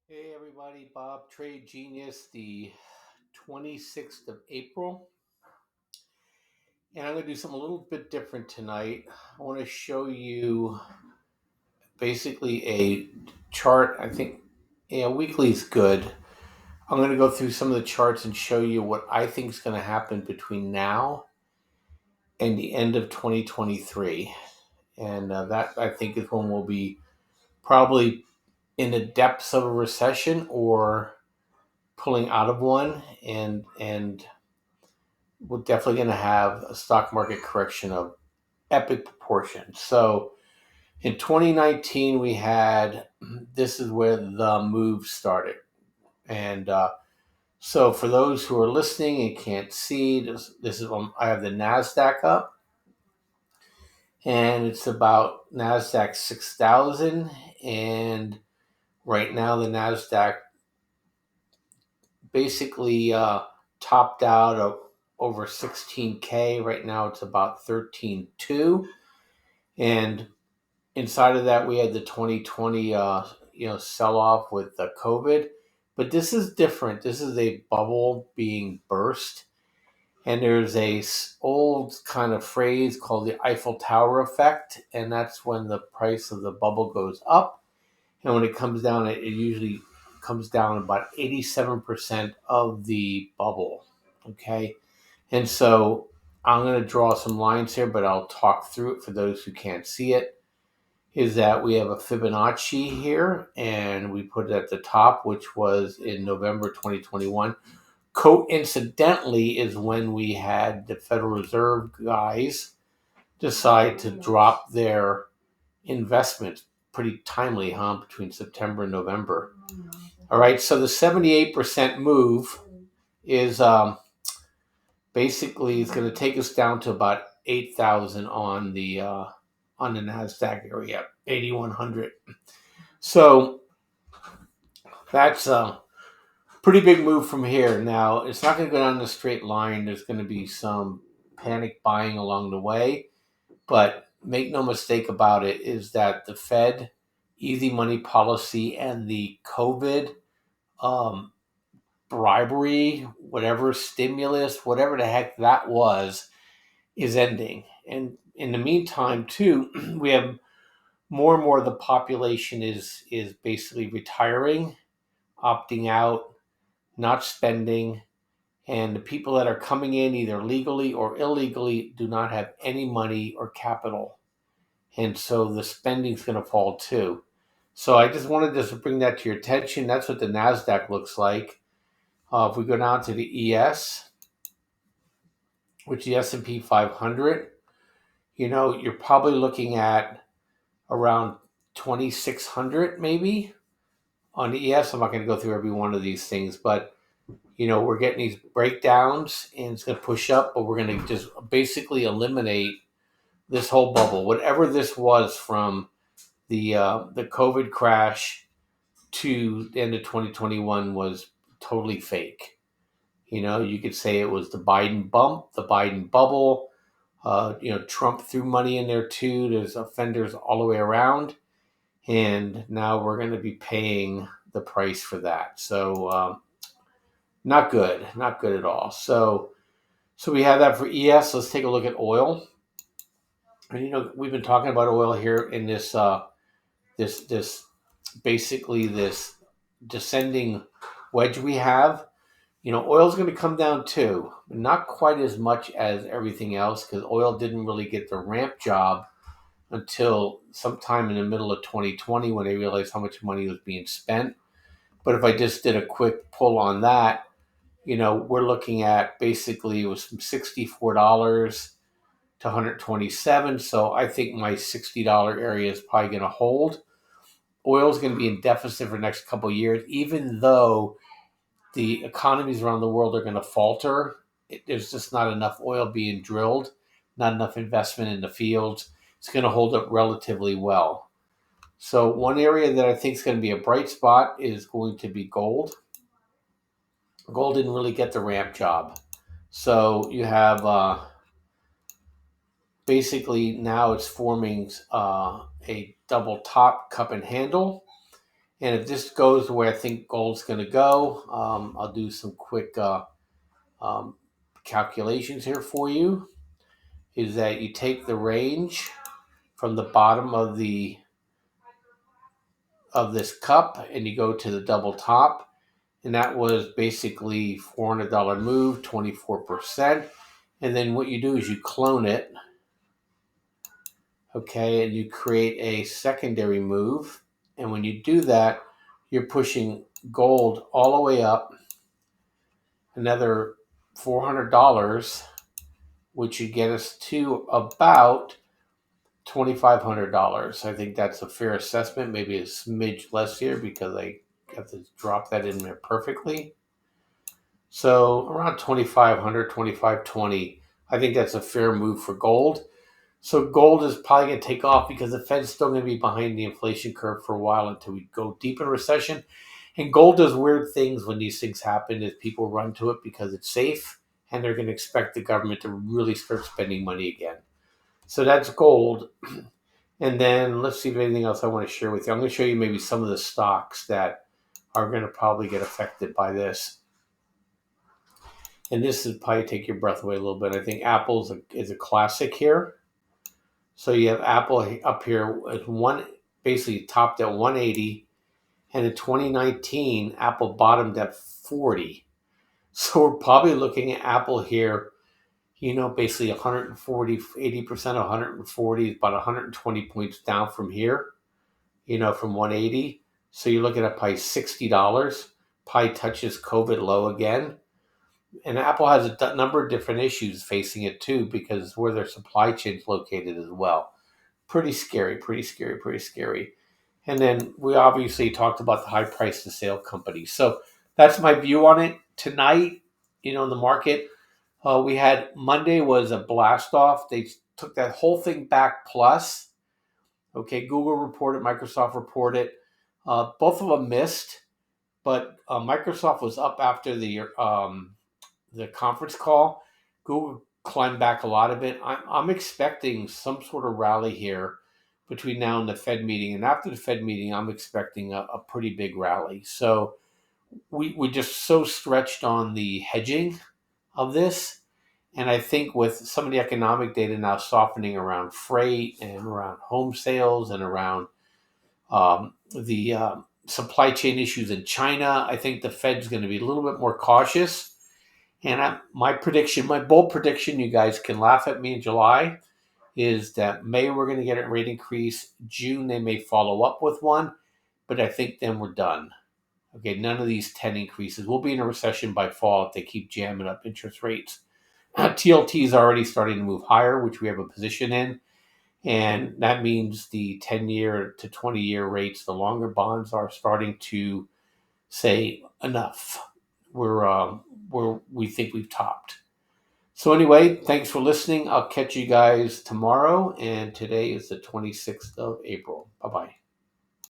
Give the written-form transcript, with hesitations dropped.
Hey everybody, Bob, Trade Genius, the 26th of April. And I'm going to do something a little bit different tonight. I want to show you basically a chart. I think weekly is good. I'm going to go through some of the charts and show you what I think is going to happen between now and the end of 2023. And that I think is when we'll be probably in the depths of a recession or pulling out of one and we're definitely going to have a stock market correction of epic proportions. So in 2019, we had this is where the move started. And so for those who are listening and can't see, this is when I have the NASDAQ up. And it's about NASDAQ 6,000. And right now, the NASDAQ basically topped out of over 16K. Right now, it's about 13.2. And inside of that, we had the 2020, sell off with the COVID. But this is different. This is a bubble being burst. And there's a old kind of phrase called the Eiffel Tower effect. And that's when the price of the bubble goes up. And when it comes down, it usually comes down about 87% of the bubble. Okay. And so I'm going to draw some lines here, but I'll talk through it for those who can't see it. Is that we have a Fibonacci here, and we put it at the top, which was in November 2021. Coincidentally, is when we had the Federal Reserve guys decide to drop their investments pretty timely, between September and November. All right, so the 78% move is basically it's going to take us down to about 8,000 on the Nasdaq area, 8,100. So that's a pretty big move from here. Now it's not going to go down the straight line. There's going to be some panic buying along the way, but make no mistake about it, is that the Fed easy money policy and the COVID um, bribery, whatever stimulus, whatever the heck that was, is ending. And in the meantime, too, we have more and more of the population is basically retiring, opting out, not spending, and the people that are coming in either legally or illegally do not have any money or capital, and so the spending's going to fall too. So I just wanted to bring that to your attention. That's what the Nasdaq looks like. If we go down to the ES, which is the S&P 500, you're probably looking at around 2,600 maybe on the ES. I'm not going to go through every one of these things, but we're getting these breakdowns and it's going to push up, but we're going to just basically eliminate this whole bubble. Whatever this was from the COVID crash to the end of 2021 was totally fake. You could say it was the Biden bump, the Biden bubble. Trump threw money in there too. There's offenders all the way around. And now we're going to be paying the price for that. So not good, not good at all. So we have that for ES. Let's take a look at oil. And we've been talking about oil here in this basically this descending wedge we have. Oil's going to come down too, but not quite as much as everything else because oil didn't really get the ramp job until sometime in the middle of 2020 when they realized how much money was being spent. But if I just did a quick pull on that, we're looking at basically it was from $64 to 127. So I think my $60 area is probably going to hold. Oil is going to be in deficit for the next couple of years, even though the economies around the world are going to falter. There's just not enough oil being drilled, not enough investment in the fields. It's going to hold up relatively well. So one area that I think is going to be a bright spot is going to be gold. Gold didn't really get the ramp job. So you have basically now it's forming a double top cup and handle. And if this goes where I think gold's going to go, I'll do some quick um, calculations here for you. Is that you take the range from the bottom of this cup and you go to the double top, and that was basically $400 move, 24%. And then what you do is you clone it, okay, and you create a secondary move. And when you do that, you're pushing gold all the way up another $400, which would get us to about $2,500. I think that's a fair assessment. Maybe a smidge less here because I have to drop that in there perfectly. So around 2,500, 2,520. I think that's a fair move for gold. So gold is probably going to take off because the Fed's still going to be behind the inflation curve for a while until we go deep in recession. And gold does weird things when these things happen is people run to it because it's safe and they're going to expect the government to really start spending money again. So that's gold. And then let's see if anything else I want to share with you. I'm going to show you maybe some of the stocks that are going to probably get affected by this. And this is probably take your breath away a little bit. I think Apple is a classic here. So you have Apple up here at basically topped at 180, and in 2019 Apple bottomed at 40. So we're probably looking at Apple here, basically 140, 80% of 140 is about 120 points down from here, from 180. So you're looking at probably $60. Probably touches COVID low again. And Apple has a number of different issues facing it too, because where their supply chain is located as well. Pretty scary, pretty scary, pretty scary. And then we obviously talked about the high price to sale companies. So that's my view on it tonight. In the market, we had Monday was a blast off. They took that whole thing back plus. Okay, Google reported, Microsoft reported. Both of them missed, but Microsoft was up after the conference call. Google climbed back a lot of it. I'm expecting some sort of rally here between now and the Fed meeting. And after the Fed meeting, I'm expecting a pretty big rally. So we're just so stretched on the hedging of this. And I think with some of the economic data now softening around freight and around home sales and around the supply chain issues in China, I think the Fed's going to be a little bit more cautious. And my bold prediction, you guys can laugh at me in July, is that May we're going to get a rate increase. June they may follow up with one, but I think then we're done. Okay, none of these 10 increases. We'll be in a recession by fall if they keep jamming up interest rates. TLT is already starting to move higher, which we have a position in. And that means the 10-year to 20-year rates, the longer bonds are starting to say enough. We think we've topped. So anyway, thanks for listening. I'll catch you guys tomorrow. And today is the 26th of April. Bye-bye.